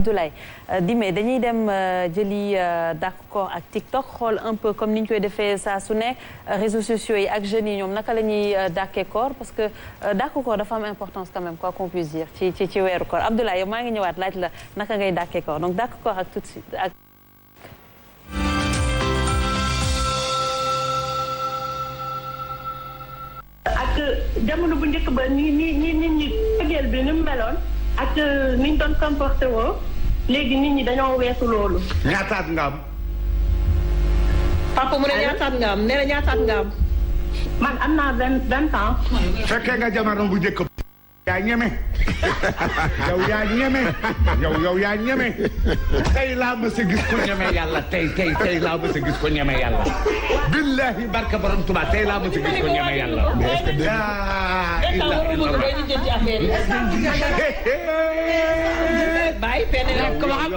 Abdoulaye Dime dañuy dem jëli d'accord ak TikTok xool un peu comme ni ñu koy defee saa su nekk réseaux sociaux yi ak jeunes yi ñoom naka la ñuy dàkkee koor parce que dàkku koor dafa am importance quand même quoi qu'on puisse dire ci weeru koor Abdoulaye yow maa ngi ñëwaat laaj la naka ngay dàkkee koor donc dàkku koor ak tout de suite ak. jamono bu njëkk ba ni nit ñi bëggeel bi ni mu meloon ak niñ doon comporté woo léegi nit ñi dañoo weesu loolu. ñaataat nga am. papa mu ne ñaataat nga am nee na ñaataat nga am. man am naa 20 ans. fekkee nga jamono bu njëkk. yaa ñeme. yaa ñeme. yow yaa ñeme. tey laa mës a gis ko ñeme yàlla tey laa mës a gis ko ñeme yàlla. billahi barka borom Tuubaa tey laa mës a gis ko ñeme yàlla. bàyyi penn la ko waxal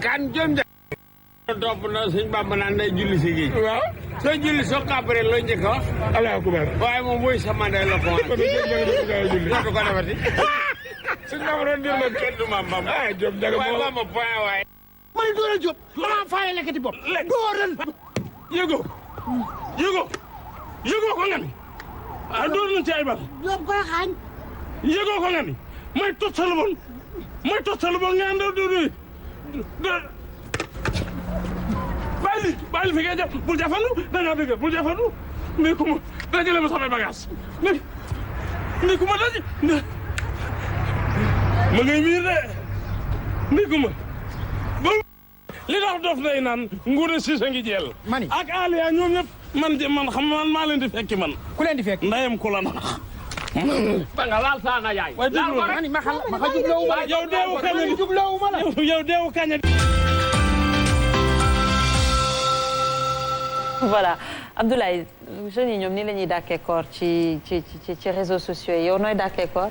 kan jom topp na sëñ Bamba naan day julli si géej. waaw soo julli soo kàbbaree loo njëkk a wax. Allahu akbar. waaye moom mooy sama ndey la ko wax. dootu ko defati. sëñ Bamba doon delloo kenn du ma Bamba. ah Diop Ndiaga waaye Bamba point waaye. ma ne dooral Diop. maa faaye lekkati bopp. dooral. yëgoo ko nga ni. ah door na ci ay bal. Diop koy xaañ. yëgoo ko nga ni. may tottalu bon nga àndal doodu bàyyi fi ngay jàpp bul jafandu da ngaa dëgg bul jafandu mais ku ma dajale ma samay bagage mais ku ma daj ma ngay miir de mais ku ma ba li tax dof day naan nguur si sa ngi jeel mani ak Aliya ñoom ñëpp man xam man maa leen di fekki man ku leen di fekk ndayam ku la nax ba nga laal saana yaay. waaye déglu mani ma jubloowu ma yow deewu kañ jubloowu ma la yow deewu kañ voilà Abdoulaye jeunes yi ñoom nii la ñuy dàkkee koor ci réseaux sociaux yi yow nooy dàkkee koor.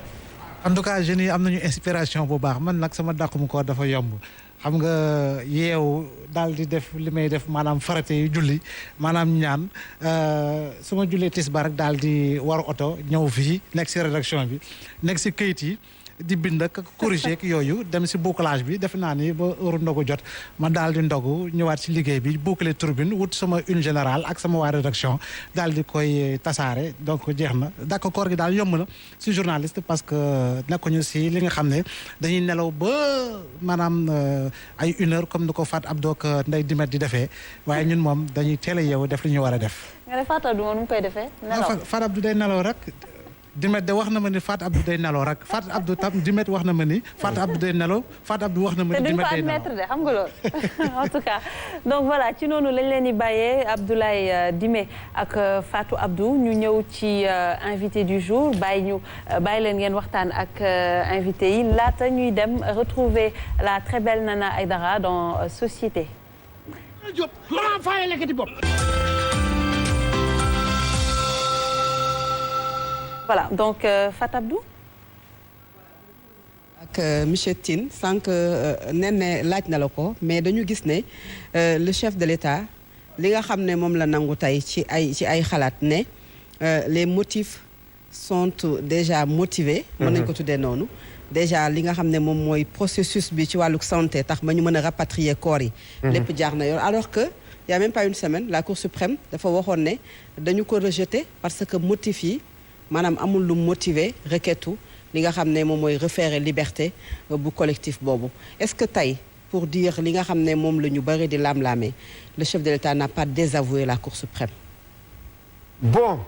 en tout cas jeunes yi am nañu inspiration bu baax man nag sama dàqum koor dafa yomb xam nga yeewu daal di def li may def maanaam farate yi julli maanaam ñaan su ma jullee tisbaar rek daal di war oto ñëw fii nekk si rédaction bi nekk si këyit yi di bind ak corriger ak yooyu dem si bouclage bi def naa ni ba heure ndogu jot ma daal di ndogu ñëwaat si liggéey bi boucler turbine wut sama une générale ak sama waa rédaction daal di koy tasaare donc jeex na d'accord koor gi daal yomb na si journaliste parce que nekkuñu si li nga xam ne dañuy nelaw ba maanaam ay 1 heure comme ni ko Fat Abdou ak Ndeye Dimet di defee waaye ñun moom dañuy teel a yeewu def li ñu war a def. nga ne Fat Abdou moom nu mu koy defee. nelaw Fat Abdou day nelaw rek. Dimet de wax na ma ni Fat Abdou day nelaw rek Fat Abdou tam Dimet wax na ma ni Fat Abdou day nelaw Fat Abdou wax na ma ni Dimet day nelaw te duñ ko admettre de xam nga loolu en tout cas donc voilà ci noonu lañ leen di bàyyee Abdoulaye Dime ak Fatou Abdou ñu ñëw ci invité du jour bàyyi leen ngeen waxtaan ak invité yi laata ñuy dem retrouver la très belle Nana Aïdara dans Société. Diop maa faaye lekkati bopp. Voilà donc Fat Abdou. ak monsieur Tine sànq nen ne laaj na la ko mais dañu gis ne le chef de l'État li nga xam ne moom la nangu tey ci ay xalaat ne les motifs sont déjà motivés. mën nañu ko tuddee noonu. déjà li nga xam ne moom mooy processus bi ci wàllu santé tax ba ñu mën a rapatrier corps yi. lépp jaar na yoon alors que y a même pas une semaine la Cour suprême dafa waxoon ne dañu ko rejeter parce que motifs yi. maanaam amul lu motiver requête li nga xam ne moom mooy référé liberté bu collectif boobu est-ce que tey pour dire li nga xam ne moom la ñu bëri di lam-laamee le chef de l'État n'a pas désavoué la Cour suprême. Bon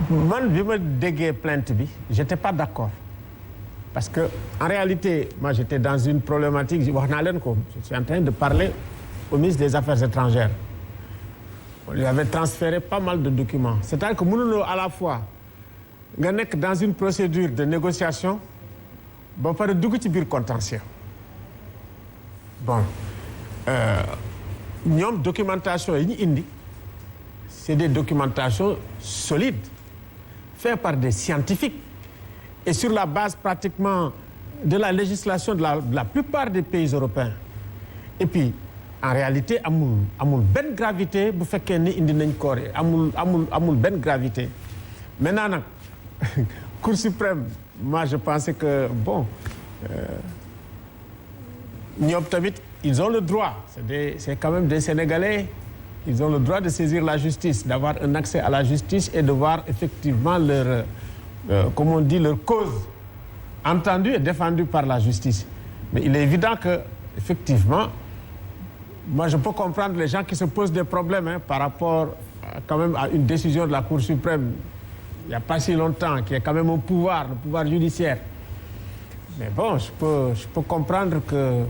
man bi ma déggee plainte bi j'étais pas d'accord parce que en réalité moi j'étais dans une problématique wax naa leen ko je suis en train de parler au ministre des Affaires étrangères. On lui avait transféré pas mal de documents c'est-à-dire que mënuloo à la fois nga nekk dans une procédure de négociation ba pare dugg ci biir contentieux bon ñoom documentation yi ñu indi c'est des documentations solides faites par des scientifiques et sur la base pratiquement de la législation de la plupart des pays européens et puis en réalité amul benn gravité bu fekkee ni indi nañ koor yi amul benn gravité maintenant nag Cour suprême moi je pensais que bon ñoom tamit ils ont le droit c'est quand même des Sénégalais ils ont le droit de saisir la justice d'avoir un accès à la justice et de voir effectivement leur comme on dit leur cause entendue et défendue par la justice mais il est évident que effectivement moi je peux comprendre les gens qui se posent des problèmes par rapport quand même à une décision de la Cour suprême il n'y a pas si longtemps qui est quand même un pouvoir le pouvoir judiciaire mais bon je peux comprendre que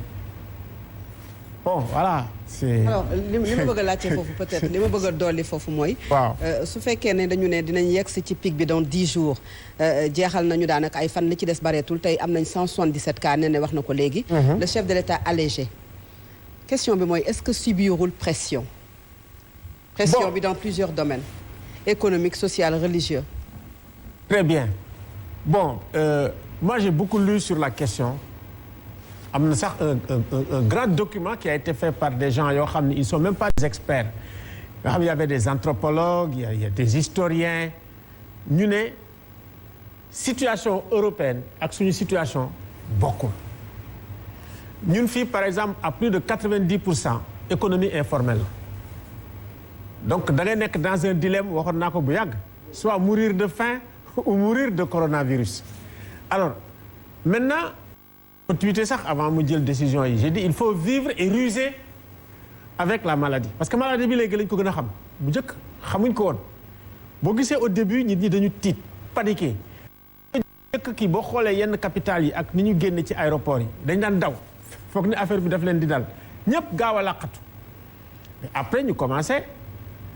bon voilà c'est. alors li ma bëgg a laajte foofu peut-être li ma bëgg a dolli foofu mooy. waaw su fekkee ne dañu ne dinañ yegsi ci pic bi dans 10 jours jeexal nañu daanaka ay fan li ci des bareetul tey am nañ 177 cas ne wax na ko léegi. le chef de l'État allégé. question bi mooy est-ce que subirul pression. pression bi dans plusieurs domaines. économique social religieux. très bien bon moi j'ai beaucoup lu sur la question. am na sax un grand document qui a été fait par des gens yoo xam ne ils sont même pas des experts yoo xam ne il y avait des anthropologues il y a des historiens ñu ne situation européenne ak suñu situation bokkul ñun fii par exemple à plus de 90% économie informelle donc da ngay nekk dans un dilemme waxoon naa ko bu yàgg soit mourir de faim ou mourir de coronavirus alors maintenant tweeté sax avant mu jël décision yi j'ai dit il faut vivre et ruser avec la maladie parce que maladie bi léegi lañ ko gën a xam bu njëkk xamuñ ko woon boo gisee au début nit ñi dañu tiit paniqué njëkk kii boo xoolee yenn capitales yi ak ni ñu génne ci aéroport yi dañ daan daw foog ni affaire bi daf leen di dal ñëpp gaaw a làqatu après ñu commencé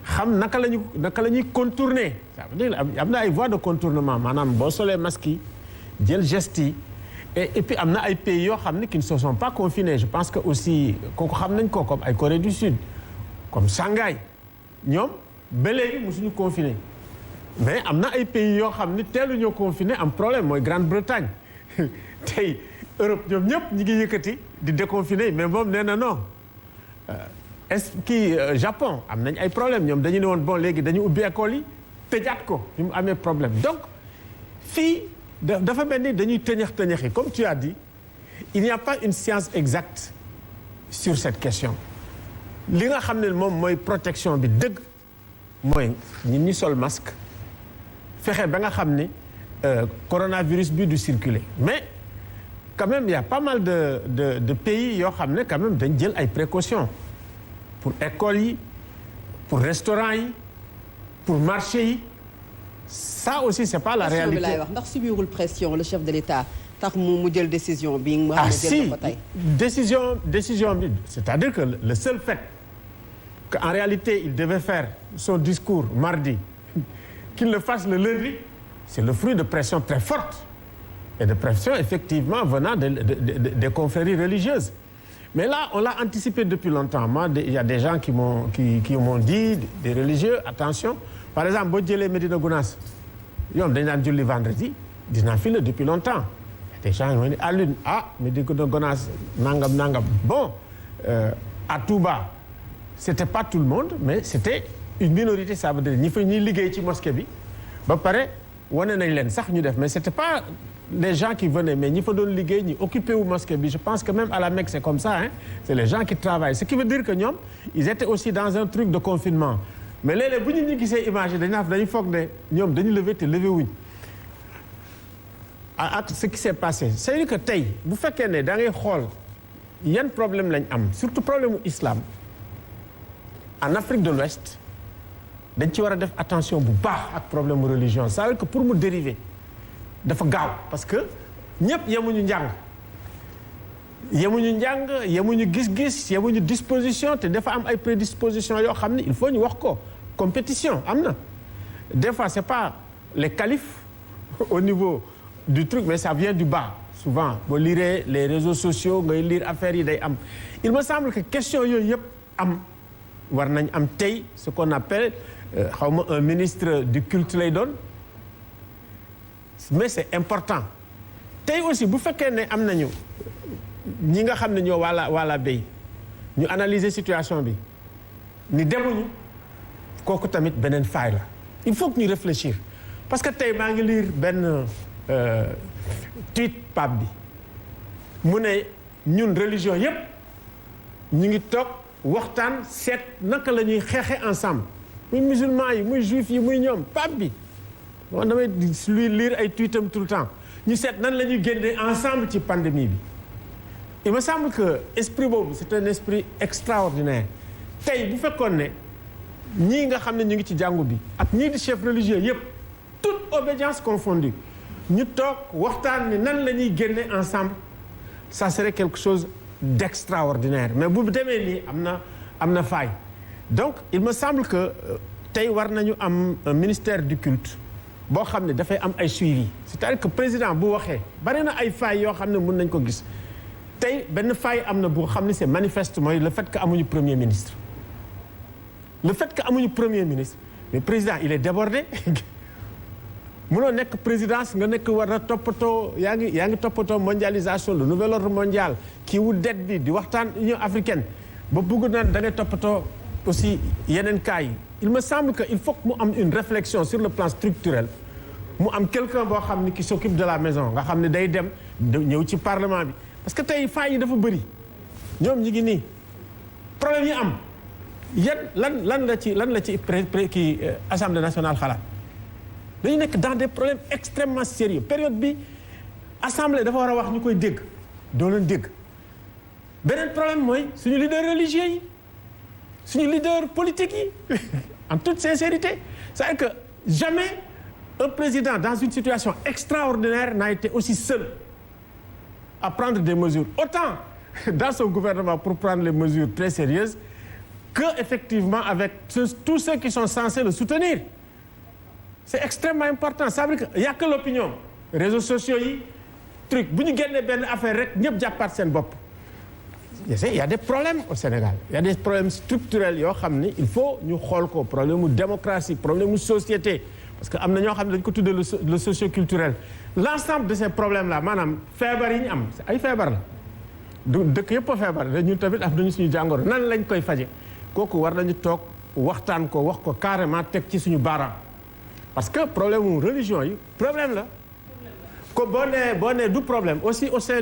xam naka la ñuy contourner ça veut dire am na ay voies de contournement maanaam boo solee masque yi jël geste yi et puis am na ay pays yoo xam ne qui ne se sont pas confinés je pense que aussi kooku xam nañ ko comme ay Corée du Sud comme Shanghai ñoom ba léegi mosuñu confiné mais am na ay pays yoo xam ne teelu ñoo confiné am problème mooy Grande-Bretagne tey Europe ñoom ñëpp ñi ngi yëkkati di déconfiné mais moom nee na non Japon am nañ ay problème ñoom dañu ne woon bon léegi dañu ubbi école yi tëjaat ko bi mu amee problème donc fii dafa mel ni dañuy tëñax-tëñaxi comme tu as dit il n'y a pas une science exacte sur cette question li nga xam ne moom mooy protection bi dëgg mooy ñi ñi sol masque fexe ba nga xam ne coronavirus bi du circuler mais quand même il y a pas mal de pays yoo xam ne quand même dañ jël ay précautions pour école yi pour restaurant yi pour marché yi ça aussi c'est pas la réalité laay wax ndax subirul pression le chef de l'État tax mu jël décision bi nga xam ne jël ko tey décision bi c'est-à-dire que le seul fait qu'en réalité il devait faire son discours mardi qu'il le fasse le lundi c'est le fruit de pression très forte et de pression effectivement venant des confréries religieuses mais là on l'a anticipé depuis longtemps moi il y a des gens qui m'ont dit des religieux attention par exemple boo jëlee Médina Gounass ñoom dañ daan julli vendredi dinaa fi la depuis longtemps des gens ñoo ne à l'une Médina Gounass nangam bon à Touba c'était pas tout le monde mais c'était une minorité ça veut dire ñi fa ñuy liggéey ci mosquée bi ba pare wane nañ leen sax ñu def mais c'était pas les gens qui venaient mais ñi fa doon liggéey ñi occupé wu mosquée bi je pense que même à la Mecque c'est comme ça hein c'est les gens qui travaillent ce qui veut dire que ñoom ils étaient aussi dans un truc de confinement mais léeg-léeg bu ñu gisee image yi dañuy foog ne ñoom dañu lever te lever wuñ ak ce qui s'est passé c'est-à-dire que tey bu fekkee ne da ngay xool yan problème lañ am surtout problème mu islam en Afrique de l'Ouest dañ ci war a def attention bu baax ak problème mu religion c'est-à-dire que pour mu dériver dafa gaaw parce que ñëpp yemuñu njàng yemuñu gis-gis yemuñu disposition te dafa am ay prédisposition yoo xam ne il faut ñu wax ko compétition am na des fois c'est pas les qualifs au niveau du truc mais ça vient du bas souvent boo liree les réseaux sociaux ngay lire affaires yi day am il me semble que question yooyu yëpp am war nañ am tey ce qu'on appelle xawma un ministre du culte lay doon mais c'est important tey aussi bu fekkee ne am nañu ñi nga xam ne ñoo wala béy ñu analyser situation bi ni demuñu kooku tamit beneen faille la il faut que ñu réfléchir parce que tey maa ngi lire benn tweet Pape bi mu ne ñun religion yépp ñu ngi toog waxtaan seet naka la ñuy xeexe ensemble muy musulman yi muy juif yi muy ñoom Pape bi man damay luy lire ay tweetam tout le temps ñu seet nan la ñuy génnee ensemble ci pandémie bi il me semble que esprit boobu c'est un esprit extraordinaire tey bu fekkoon ne ñii nga xam ne ñu ngi ci jàngu bi ak ñii di chef religieux yépp toute obédience confondue ñu toog waxtaan ni nan la ñuy génne ensemble ça serait quelque chose d'extraordinaire mais bu demee nii am na faille donc il me semble que tey war nañu am un ministère du culte boo xam ne dafay am ay suivi c'est-à-dire que président bu waxee bari na ay failles yoo xam ne mën nañ ko gis tey benn faille am na bu xam ne c'est manifeste mooy le fait que amuñu premier ministre le fait que amuñu premier ministre mais président il est débordé mënoo nekk présidence nga nekk war a toppatoo yaa ngi toppatoo mondialisation le nouvel ordre mondial kii wu det bi di waxtaan Union africaine ba bëgg naan da ngay toppatoo aussi yeneen cas yi il me semble que il faut que mu am une réflexion sur le plan structurel mu am quelqu'un boo xam ne qui s'occupe de la maison nga xam ne day dem ñëw ci parlement bi parce que tey failles yi dafa bëri ñoom ñi ngi nii problème yi am lan la ci kii assemblée nationale xalaat dañu nekk dans des problèmes extrêmement sérieux période bi assemblée dafa war a wax ñu koy dégg doo leen dégg beneen problème mooy suñu leader religieux yi suñu leader politique yi en toute sincérité c'est-à-dire que jamais un président dans une situation extraordinaire n'a été aussi seul à prendre des mesures autant dans son gouvernement pour prendre les mesures très sérieuses que effectivement avec tous ceux qui sont censés le soutenir c'est extrêmement important ça veut dire que y a que l'opinion réseaux sociaux yi truc bu ñu génnee benn affaire rek ñëpp jàppaat seen bopp il y a des problèmes au Sénégal il y a des problèmes structurels yoo xam ni il faut ñu xool ko problème mu démocratie problème mu société parce que am na ñoo xam ne dañu ko tuddee le socio-culturel l'ensemble de ces problèmes là maanaam feebar yi ñu am ay feebar la du dëkk yëpp a feebar ñun tamit am nañu suñu jàngoro nan lañ koy faje kooku war nañu toog waxtaan ko wax ko carrément teg ci suñu baaraam parce que problème mu religion yi problème la ko boo nee du problème aussi au sein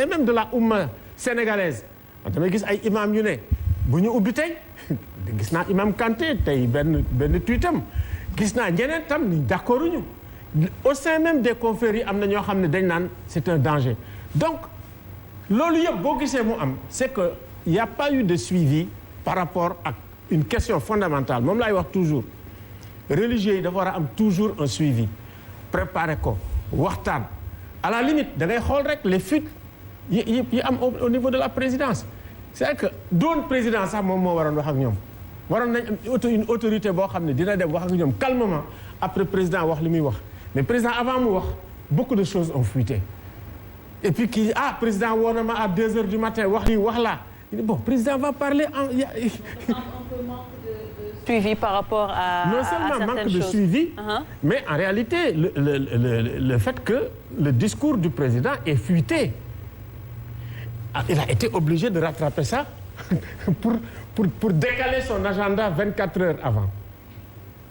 même de la oumma sénégalaise man damay gis ay imam yu ne bu ñu ubbi tey gis naa imam Kanté tey benn tweetam gis naa ñeneen tam ni d'accord uñu au sein même des confrères yi am na ñoo xam ne dañ naan c'est un danger donc loolu yëpp boo gisee mu am c'est que il y a pas eu de suivi par rapport ak une question fondamentale moom laay wax toujours religieux yi dafa war a am toujours un suivi préparer ko waxtaan à la limite da ngay xool rek les fuites yi am au niveau de la présidence c'est que doon président sax moom moo waroon wax ak ñoom waroon nañ am une autorité boo xam ne dina dem wax ak ñoom calmement après président wax li muy wax mais président avant mu wax beaucoup de choses ont fuité et puis kii président woo na ma à 2 heures du matin wax lii wax laa bon président va parler en suivi par rapport à non seulement à manque de suivi mais en réalité le fait que le discours du président est fuité il a été obligé de rattraper ça pour décaler son agenda 24 heures avant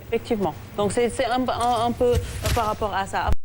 effectivement donc c'est un peu par rapport à ça